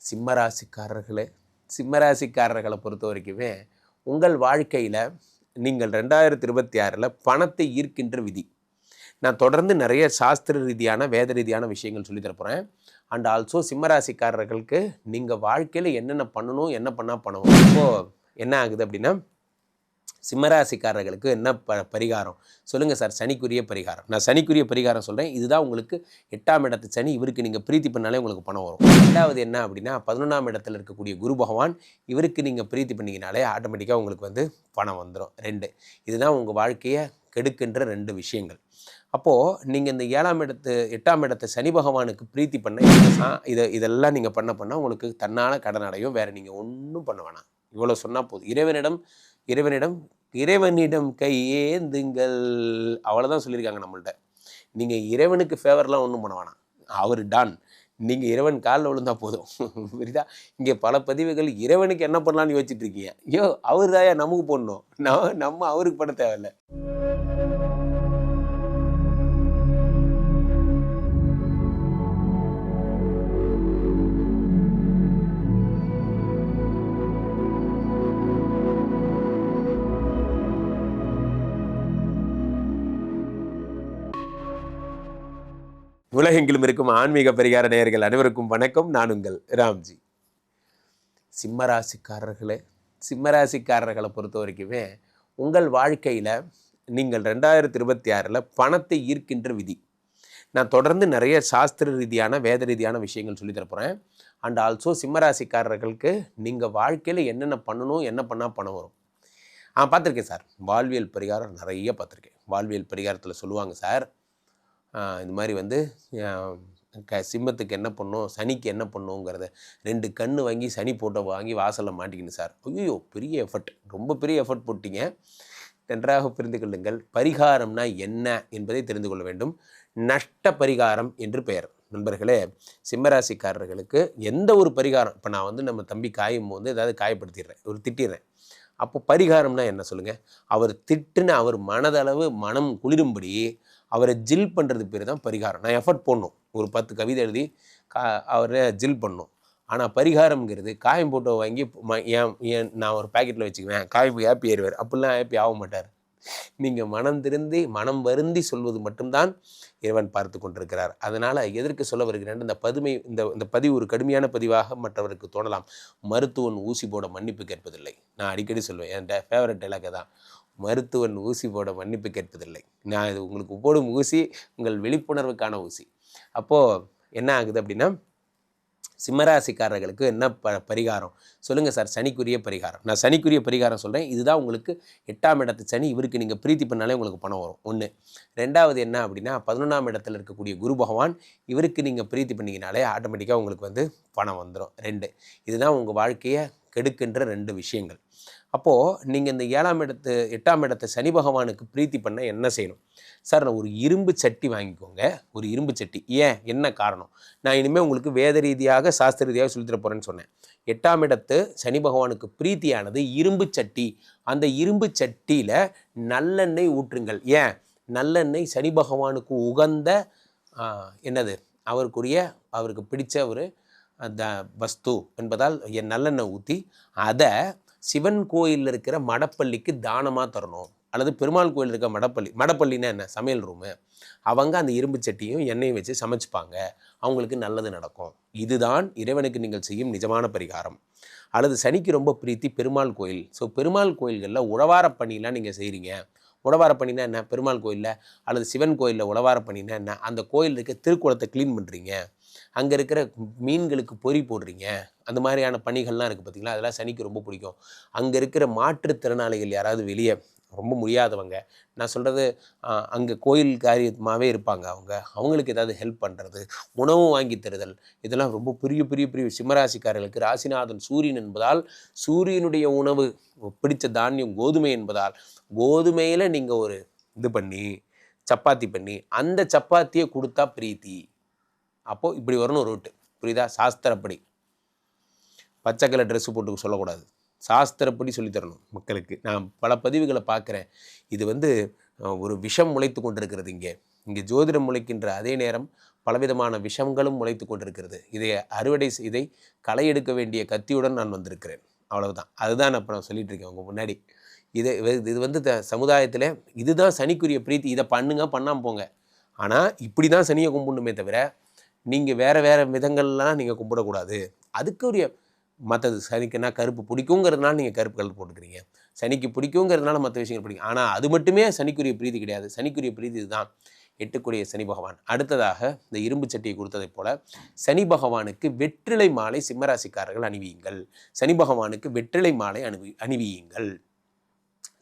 சிம்மராசிக்காரர்களே, சிம்மராசிக்காரர்களை பொறுத்த வரைக்குமே உங்கள் வாழ்க்கையில் நீங்கள் 2026 பணத்தை ஈர்க்கின்ற விதி. நான் தொடர்ந்து நிறைய சாஸ்திர ரீதியான வேத ரீதியான விஷயங்கள் சொல்லி தரப்போகிறேன். அண்ட் ஆல்சோ சிம்மராசிக்காரர்களுக்கு நீங்கள் வாழ்க்கையில் என்னென்ன பண்ணணும், என்ன பண்ணால் பண்ணணும். இப்போது என்ன ஆகுது அப்படின்னா, சிம்மராசிக்காரர்களுக்கு என்ன பரிகாரம் சொல்லுங்கள் சார்? சனிக்குரிய பரிகாரம். நான் சனிக்குரிய பரிகாரம் சொல்கிறேன். இதுதான் உங்களுக்கு 8ஆம் இடத்து சனி. இவருக்கு நீங்கள் பிரீத்தி பண்ணாலே உங்களுக்கு பணம் வரும். ரெண்டாவது என்ன அப்படின்னா, 11ஆம் இடத்துல இருக்கக்கூடிய குரு பகவான், இவருக்கு நீங்கள் பிரீத்தி பண்ணிங்கனாலே ஆட்டோமேட்டிக்காக உங்களுக்கு வந்து பணம் வந்துடும். 2 இதுதான் உங்கள் வாழ்க்கையை கெடுக்கின்ற 2 விஷயங்கள். அப்போது நீங்கள் இந்த 8ஆம் இடத்தை சனி பகவானுக்கு பிரீத்தி பண்ண இதெல்லாம் நீங்கள் பண்ண உங்களுக்கு தன்னால் கடன் அடையும். வேறு நீங்கள் ஒன்றும் பண்ண வேணாம். இவ்வளோ சொன்னால் போதும். இறைவனிடம் கையேந்துங்கள், அவ்வளோதான் சொல்லியிருக்காங்க நம்மள்ட்ட. நீங்கள் இறைவனுக்கு ஃபேவர்லாம் ஒன்றும் பண்ண வேணாம். அவர் டான். நீங்கள் இறைவன் காலில் விழுந்தா போதும். புரியுதா? இங்கே பல பதிவுகள் இறைவனுக்கு என்ன பண்ணலான்னு யோசிச்சுட்டு இருக்கீங்க. ஐயோ, அவர் தாயா நமக்கு போடணும், நம்ம அவருக்கு பண்ண தேவையில்லை. உலகெங்கிலும் இருக்கும் ஆன்மீக பரிகார நேயர்கள் அனைவருக்கும் வணக்கம். நான் உங்கள் ராம்ஜி. சிம்மராசிக்காரர்களே, சிம்மராசிக்காரர்களை பொறுத்த வரைக்குமே உங்கள் வாழ்க்கையில் நீங்கள் 2026 பணத்தை ஈர்க்கின்ற விதி. நான் தொடர்ந்து நிறைய சாஸ்திர ரீதியான வேத ரீதியான விஷயங்கள் சொல்லி தரப்போகிறேன். அண்ட் ஆல்சோ சிம்மராசிக்காரர்களுக்கு நீங்கள் வாழ்க்கையில் என்னென்ன பண்ணணும், என்ன பண்ணால் பணம் வரும். பார்த்துருக்கேன் சார். வாழ்வியல் பரிகாரம் நிறைய பார்த்துருக்கேன். வாழ்வியல் பரிகாரத்தில் சொல்லுவாங்க சார், இந்த மாதிரி வந்து சிம்மத்துக்கு என்ன பண்ணும், சனிக்கு என்ன பண்ணுங்கிறத 2 கன்று வாங்கி சனி போட்டோ வாங்கி வாசலில் மாட்டிக்கணும் சார். ஐயோ, பெரிய எஃபர்ட், ரொம்ப பெரிய எஃபர்ட் போட்டிங்க. நன்றாக புரிந்து கொள்ளுங்கள். பரிகாரம்னா என்ன என்பதை தெரிந்து கொள்ள வேண்டும். நஷ்ட பரிகாரம் என்று பெயர். நண்பர்களே, சிம்மராசிக்காரர்களுக்கு எந்த ஒரு பரிகாரம், இப்போ நான் வந்து நம்ம தம்பி காயும் போது ஏதாவது காயப்படுத்திடுறேன், ஒரு திட்டிடுறேன். அப்போ பரிகாரம்னா என்ன சொல்லுங்கள்? அவர் திட்டுன்னு அவர் மனதளவு மனம் குளிரும்படி அவரை ஜில் பண்ணுறது பேர் தான் பரிகாரம். நான் எஃபர்ட் போடணும், ஒரு 10 கவிதை எழுதி அவரை ஜில் பண்ணணும். ஆனால் பரிகாரம்ங்கிறது காயம் போட்டோ வாங்கி ஏன் நான் ஒரு பேக்கெட்டில் வச்சுக்குவேன், காயம் ஹாப்பி ஆயிடுவார். அப்படிலாம் ஹாப்பி ஆக மாட்டார். நீங்கள் மனம் வருந்தி சொல்வது மட்டும்தான் இறைவன் பார்த்து கொண்டிருக்கிறார். அதனால் எதற்கு சொல்ல வருகிறேன், இந்த பதிவு ஒரு கடுமையான பதிவாக மற்றவருக்கு தோணலாம். மருத்துவன் ஊசி போட மன்னிப்பு கேட்பதில்லை. நான் அடிக்கடி சொல்லுவேன், என் ஃபேவரட் டைலாக் தான். மருத்துவன் ஊசி போட மன்னிப்பு கேட்பதில்லை. நான் இது உங்களுக்கு போடும் ஊசி உங்கள் விழிப்புணர்வுக்கான ஊசி. அப்போது என்ன ஆகுது அப்படின்னா, சிம்மராசிக்காரர்களுக்கு என்ன பரிகாரம் சொல்லுங்கள் சார்? சனிக்குரிய பரிகாரம். நான் சனிக்குரிய பரிகாரம் சொல்கிறேன். இதுதான் உங்களுக்கு 8ஆம் இடத்து சனி. இவருக்கு நீங்கள் பிரீத்தி பண்ணாலே உங்களுக்கு பணம் வரும். 1. ரெண்டாவது என்ன அப்படின்னா, 11ஆம் இடத்துல இருக்கக்கூடிய குரு பகவான், இவருக்கு நீங்கள் பிரீத்தி பண்ணிங்கனாலே ஆட்டோமேட்டிக்காக உங்களுக்கு வந்து பணம் வந்துடும். 2 இதுதான் உங்கள் வாழ்க்கையை கெடுக்கின்ற 2 விஷயங்கள். அப்போது நீங்கள் இந்த 8ஆம் இடத்தை சனி பகவானுக்கு பிரீத்தி பண்ண என்ன செய்யணும் சார்? நான் ஒரு இரும்பு சட்டி வாங்கிக்கோங்க. ஒரு இரும்பு சட்டி. ஏன், என்ன காரணம்? நான் இனிமேல் உங்களுக்கு வேத ரீதியாக சாஸ்திர ரீதியாக சொல்லித்தர போகிறேன்னு சொன்னேன். 8ஆம் இடத்து சனி பகவானுக்கு பிரீத்தியானது இரும்பு சட்டி. அந்த இரும்பு சட்டியில் நல்லெண்ணெய் ஊற்றுங்கள். ஏன், நல்லெண்ணெய் சனி பகவானுக்கு உகந்த என்னது, அவருக்கு பிடிச்ச ஒரு வஸ்து என்பதால் நல்லெண்ணெய் ஊற்றி அதை சிவன் கோயிலில் இருக்கிற மடப்பள்ளிக்கு தானமாக தரணும். அல்லது பெருமாள் கோயில் இருக்க மடப்பள்ளின்னா என்ன, சமையல் ரூமு. அவங்க அந்த இரும்பு சட்டியும் எண்ணெயும் வச்சு சமைச்சுப்பாங்க. அவங்களுக்கு நல்லது நடக்கும். இதுதான் இறைவனுக்கு நீங்கள் செய்யும் நிஜமான பரிகாரம். அல்லது சனிக்கு ரொம்ப பிரீத்தி பெருமாள் கோயில். ஸோ பெருமாள் கோயில்களில் உழவார பணிலாம் நீங்கள் செய்கிறீங்க. உழவார பணினா என்ன, பெருமாள் கோயிலில் அல்லது சிவன் கோயிலில் உழவார பணினா என்ன, அந்த கோயில் இருக்க திருக்குளத்தை க்ளீன் பண்ணுறீங்க, அங்கே இருக்கிற மீன்களுக்கு பொறி போடுறீங்க. அந்த மாதிரியான பணிகள்லாம் இருக்குது பார்த்தீங்களா, அதெல்லாம் சனிக்கு ரொம்ப பிடிக்கும். அங்கே இருக்கிற மாற்றுத்திறனாளிகள் யாராவது வெளியே ரொம்ப முடியாதவங்க, நான் சொல்கிறது அங்கே கோயில் காரியமாகவே இருப்பாங்க, அவங்களுக்கு ஏதாவது ஹெல்ப் பண்ணுறது, உணவு வாங்கி தருதல், இதெல்லாம் ரொம்ப பெரிய சிம்மராசிக்காரர்களுக்கு. ராசிநாதன் சூரியன் என்பதால் சூரியனுடைய உணவு பிடித்த தானியம் கோதுமை என்பதால் கோதுமையில் நீங்கள் ஒரு இது பண்ணி சப்பாத்தி பண்ணி அந்த சப்பாத்தியை கொடுத்தா பிரீத்தி. அப்போது இப்படி வரணும் ரூட்டு. புரியுதா? சாஸ்திரப்படி. பச்சை கலர் ட்ரெஸ்ஸு போட்டு சொல்லக்கூடாது. சாஸ்திரப்படி சொல்லித்தரணும் மக்களுக்கு. நான் பல பதிவுகளை பார்க்குறேன். இது வந்து ஒரு விஷம் முளைத்து கொண்டிருக்கிறது இங்கே. இங்கே ஜோதிடம் முளைக்கின்ற அதே நேரம் பலவிதமான விஷங்களும் முளைத்து கொண்டிருக்கிறது. இதை களை எடுக்க வேண்டிய கத்தியுடன் நான் வந்திருக்கிறேன். அவ்வளவுதான். அதுதான் நான் இப்போ நான் சொல்லிட்டு இருக்கேன் உங்கள் முன்னாடி. இது வந்து சமுதாயத்தில் இதுதான் சனிக்குரிய பிரீத்தி. இதை பண்ணுங்க, பண்ணாமல் போங்க. ஆனால் இப்படி தான் சனியை கும்பிடணுமே தவிர நீங்கள் வேறு விதங்கள்லாம் நீங்கள் கும்பிடக்கூடாது. அதுக்குரிய மற்றது சனிக்குன்னா கருப்பு பிடிக்குங்கிறதுனால நீங்கள் கருப்பு கலர் போட்டுக்கிறீங்க, சனிக்கு பிடிக்குங்கிறதுனால மற்ற விஷயங்கள் பிடிக்கும். ஆனால் அது மட்டுமே சனிக்குரிய பிரீதி கிடையாது. சனிக்குரிய பிரீதி இதுதான், எட்டுக்குரிய சனி பகவான். அடுத்ததாக இந்த இரும்பு சட்டியை கொடுத்ததைப் போல சனி பகவானுக்கு வெற்றிலை மாலை சிம்மராசிக்காரர்கள் அணிவியுங்கள். சனி பகவானுக்கு வெற்றிலை மாலை அணிவியுங்கள்.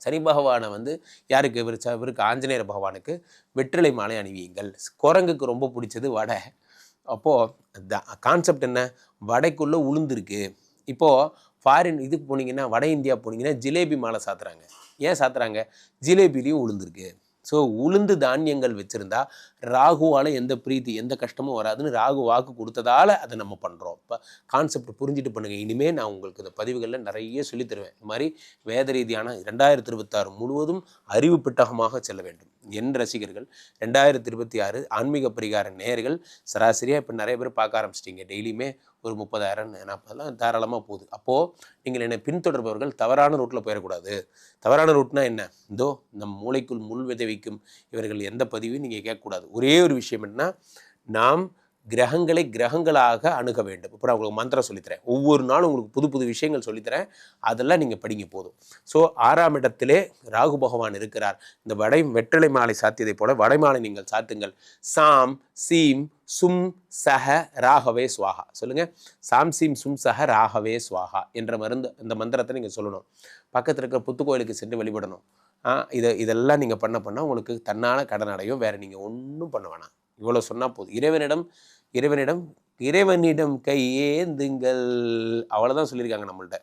சனி பகவானை வந்து யாருக்கு இவருக்கு ஆஞ்சநேயர் பகவானுக்கு வெற்றிலை மாலை அணிவியுங்கள். குரங்குக்கு ரொம்ப பிடிச்சது வடை. அப்போது கான்செப்ட் என்ன, வடைக்குள்ளே உளுந்துருக்கு. இப்போது ஃபாரின் இதுக்கு போனீங்கன்னா, வட இந்தியா போனீங்கன்னா ஜிலேபி மாலை சாத்துறாங்க. ஏன் சாத்துறாங்க? ஜிலேபிலையும் உளுந்துருக்கு. ஸோ உளுந்து தானியங்கள் வச்சுருந்தா ராகுவால் எந்த பிரீத்தி எந்த கஷ்டமும் வராதுன்னு ராகு வாக்கு கொடுத்ததால் அதை நம்ம பண்ணுறோம். இப்போ கான்செப்ட் புரிஞ்சுட்டு பண்ணுங்கள். இனிமேல் நான் உங்களுக்கு இந்த பதிவுகளில் நிறைய சொல்லித்தருவேன். இந்த மாதிரி வேத ரீதியான 2026 முழுவதும் அறிவு பெட்டகமாக செல்ல வேண்டும். என் ரசிகர்கள் 2026 ஆன்மீக பரிகார நேயர்கள் சராசரியாக இப்போ நிறைய பேர் பார்க்க ஆரம்பிச்சிட்டிங்க. டெய்லியுமே ஒரு 30,000 40,000 தாராளமாக போகுது. அப்போது நீங்கள் என்னை பின்தொடர்பவர்கள் தவறான ரூட்டில் போயிடக்கூடாது. தவறான ரூட்னா என்ன? இதோ நம் மூளைக்குள் முள் விதை வைக்கும் இவர்கள் எந்த பதிவையும் நீங்கள் கேட்கக்கூடாது. ஒரே ஒரு விஷயம் என்ன, நாம் கிரகங்களாக அணுக வேண்டும். இப்போ நான் உங்களுக்கு மந்திரம் சொல்லித்தரேன். ஒவ்வொரு நாளும் உங்களுக்கு புது புது விஷயங்கள் சொல்லித்தரேன். அதெல்லாம் நீங்கள் படிங்க போதும். ஸோ 6ஆம் இடத்திலே ராகு பகவான் இருக்கிறார். இந்த வெற்றிலை மாலை சாத்தியதை போல வடைமாலை நீங்கள் சாத்துங்கள். சாம் சீம் சும் சஹ ராகவே ஸ்வாஹா சொல்லுங்கள். சாம் சீம் சும் சஹ ராகவே ஸ்வாஹா என்ற இந்த மந்திரத்தை நீங்கள் சொல்லணும். பக்கத்தில் இருக்கிற புத்து கோயிலுக்கு சென்று வழிபடணும். இதெல்லாம் நீங்கள் பண்ண உங்களுக்கு தன்னால் கடன் அடையும். வேறு நீங்கள் ஒன்றும் பண்ண வேணாம். இவ்வளோ சொன்னால் போதும். இறைவனிடம் கையேந்துங்கள், அவ்வளோதான் சொல்லியிருக்காங்க நம்மள்கிட்ட.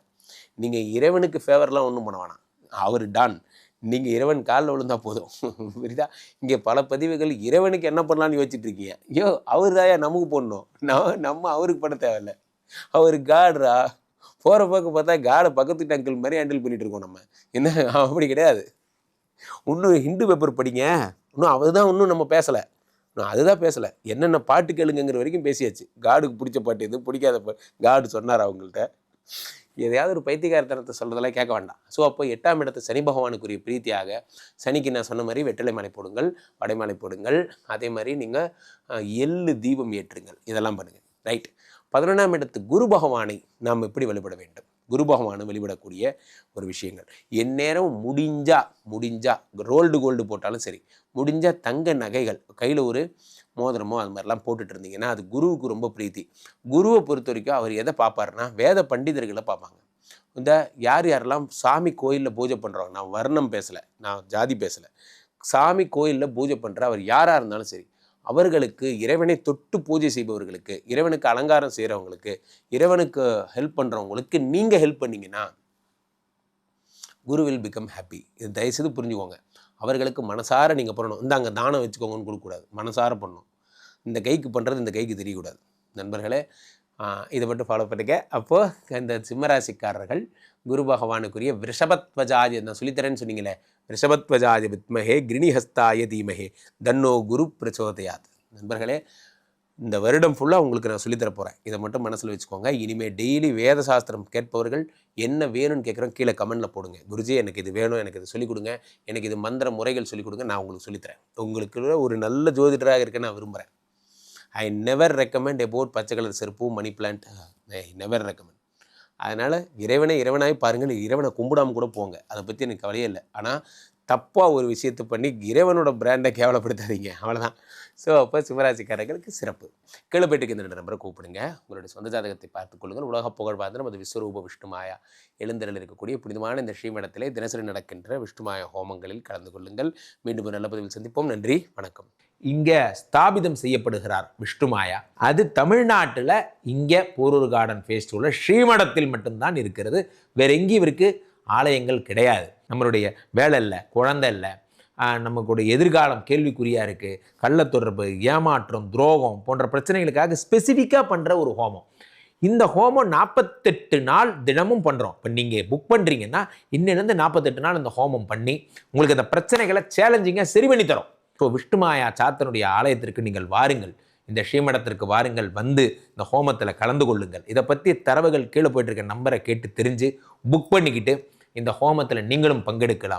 நீங்கள் இறைவனுக்கு ஃபேவர்லாம் ஒன்றும் பண்ண வேணாம். அவர் டான். நீங்கள் இறைவன் காலில் விழுந்தா போதும். புரியுதா? இங்கே பல பதிவுகள் இறைவனுக்கு என்ன பண்ணலான்னு யோசிச்சுட்டு இருக்கீங்க. ஐயோ அவர் தாயா நமக்கு போடணும், நம்ம அவருக்கு பண்ண தேவையில்லை. அவர் காடுரா. போகிற பக்கம் பார்த்தா காடை பக்கத்து அங்கிள் மாதிரி ஹேண்டில் பண்ணிகிட்டு இருக்கோம் நம்ம. என்ன அப்படி கிடையாது. இன்னும் ஹிந்து பேப்பர் படிங்க. இன்னும் நம்ம பேசலை. நான் அதுதான் பேசலை. என்னென்ன பாட்டு கேளுங்கிற வரைக்கும் பேசியாச்சு. காடுக்கு பிடிச்ச பாட்டு எது, பிடிக்காத பாட்டு காடு சொன்னார் அவங்கள்ட்ட. எதையாவது ஒரு பைத்தியகாரத்தனத்தை சொல்கிறதெல்லாம் கேட்க வேண்டாம். ஸோ அப்போ 8ஆம் இடத்து சனி பகவானுக்குரிய பிரீத்தியாக சனிக்கு நான் சொன்ன மாதிரி வெற்றிலை மாலை போடுங்கள், வடைமாலை போடுங்கள். அதே மாதிரி நீங்கள் எள்ளு தீபம் ஏற்றுங்கள். இதெல்லாம் பண்ணுங்கள். ரைட். 11ஆம் இடத்து குரு பகவானை நாம் எப்படி வழிபட வேண்டும்? குரு பகவானை வழிபடக்கூடிய ஒரு விஷயங்கள் எந்நேரம் முடிஞ்சா ரோல்டு கோல்டு போட்டாலும் சரி, முடிஞ்சால் தங்க நகைகள் கையில் ஒரு மோதிரமோ அது மாதிரிலாம் போட்டுட்டு இருந்தீங்கன்னா அது குருவுக்கு ரொம்ப பிரீத்தி. குருவை பொறுத்த வரைக்கும் அவர் எதை பார்ப்பாருன்னா வேத பண்டிதர்களை பார்ப்பாங்க. இந்த யாரெல்லாம் சாமி கோயிலில் பூஜை பண்ணுறவங்க, நான் வர்ணம் பேசலை, நான் ஜாதி பேசலை, சாமி கோயிலில் பூஜை பண்ணுற அவர் யாராக இருந்தாலும் சரி, அவர்களுக்கு இறைவனை தொட்டு பூஜை செய்பவர்களுக்கு, இறைவனுக்கு அலங்காரம் செய்கிறவங்களுக்கு, இறைவனுக்கு ஹெல்ப் பண்ணுறவங்களுக்கு நீங்கள் ஹெல்ப் பண்ணிங்கன்னா குரு வில் பிகம் ஹாப்பி. இது தயவுசெய்து புரிஞ்சுக்கோங்க. அவர்களுக்கு மனசார நீங்கள் பண்ணணும். இந்தாங்க தானம் வச்சுக்கோங்கன்னு கொடுக்கக்கூடாது. மனசார பண்ணணும். இந்த கைக்கு பண்ணுறது இந்த கைக்கு தெரியக்கூடாது. நண்பர்களே, இதை மட்டும் ஃபாலோ பண்ணிக்க. அப்போது இந்த சிம்மராசிக்காரர்கள் குரு பகவானுக்குரிய ரிஷபத்வஜாய நான் சொல்லித்தரேன்னு சொன்னீங்களே, ரிஷபத்வஜாய வித்மஹே கிரிணிஹஸ்தாய தீமஹே தன்னோ குரு பிரச்சோதயாத். நண்பர்களே, இந்த வருடம் ஃபுல்லாக உங்களுக்கு நான் சொல்லித்தர போகிறேன். இதை மட்டும் மனசில் வச்சுக்கோங்க. இனிமேல் டெய்லி வேத சாஸ்திரம் கேட்பவர்கள் என்ன வேணும்னு கேட்குறோம் கீழே கமெண்டில் போடுங்க. குருஜி எனக்கு இது வேணும், எனக்கு இது சொல்லிக் கொடுங்க, எனக்கு இது மந்திர முறைகள் சொல்லிக் கொடுங்க, நான் உங்களுக்கு சொல்லித்தரேன். உங்களுக்கு ஒரு நல்ல ஜோதிடராக இருக்க நான் விரும்புகிறேன். ஐ நெவர் ரெக்கமெண்ட் அபவுட் பச்சை கலர் செருப்பு, money plant. I never recommend. அதனால் இறைவனாய் பாருங்கள். இறைவனை கும்பிடாமல் கூட போங்க, அதை பற்றி எனக்கு கவலையே இல்லை. ஆனால் தப்பாக ஒரு விஷயத்தை பண்ணி இறைவனோட பிராண்டை கேவலப்படுத்தாதீங்க, அவ்வளோதான். ஸோ அப்போ சிம்மராசிக்காரர்களுக்கு சிறப்பு. கீழே போய்ட்டுக்கு இந்த நம்பரை கூப்பிடுங்க. உங்களுடைய சொந்த ஜாதகத்தை பார்த்துக் கொள்ளுங்கள். உலக புகழ் பார்த்து நமது விஸ்வரூப விஷ்ணுமாயா எழுந்தரில் இருக்கக்கூடிய புனிதமான இந்த ஸ்ரீமடத்திலே தினசரி நடக்கின்ற விஷ்ணுமாயா ஹோமங்களில் கலந்து கொள்ளுங்கள். மீண்டும் ஒரு நல்ல பதிவில் சந்திப்போம். நன்றி, வணக்கம். இங்கே ஸ்தாபிதம் செய்யப்படுகிறார் விஷ்ணுமாயா. அது தமிழ்நாட்டில் இங்கே போரூர் கார்டன் ஃபேஸ்டிவலில் ஸ்ரீமடத்தில் மட்டும்தான் இருக்கிறது. வேற எங்கேயும் இவருக்கு ஆலயங்கள் கிடையாது. நம்மளுடைய வேலை இல்லை, குழந்தை இல்லை, நமக்குடைய எதிர்காலம் கேள்விக்குறியாக இருக்குது, கள்ளத்தொடர்பு, ஏமாற்றம், துரோகம் போன்ற பிரச்சனைகளுக்காக ஸ்பெசிஃபிக்காக பண்ணுற ஒரு ஹோமம். இந்த ஹோமம் 48 நாள் தினமும் பண்ணுறோம். இப்போ நீங்கள் புக் பண்ணுறீங்கன்னா இன்னிலேருந்து 48 நாள் இந்த ஹோமம் பண்ணி உங்களுக்கு அந்த பிரச்சனைகளை சேலஞ்சிங்காக சரி பண்ணி தரோம். ஸோ விஷ்ணுமாயா சாத்தனுடைய ஆலயத்திற்கு நீங்கள் வாருங்கள், இந்த ஸ்ரீமடத்திற்கு வாருங்கள், வந்து இந்த ஹோமத்தில் கலந்து கொள்ளுங்கள். இதை பற்றி தரவுகள் கீழே போயிட்டு இருக்க நம்பரை கேட்டு தெரிஞ்சு புக் பண்ணிக்கிட்டு இந்த ஹோமத்தில் நீங்களும் பங்கெடுக்கலாம்.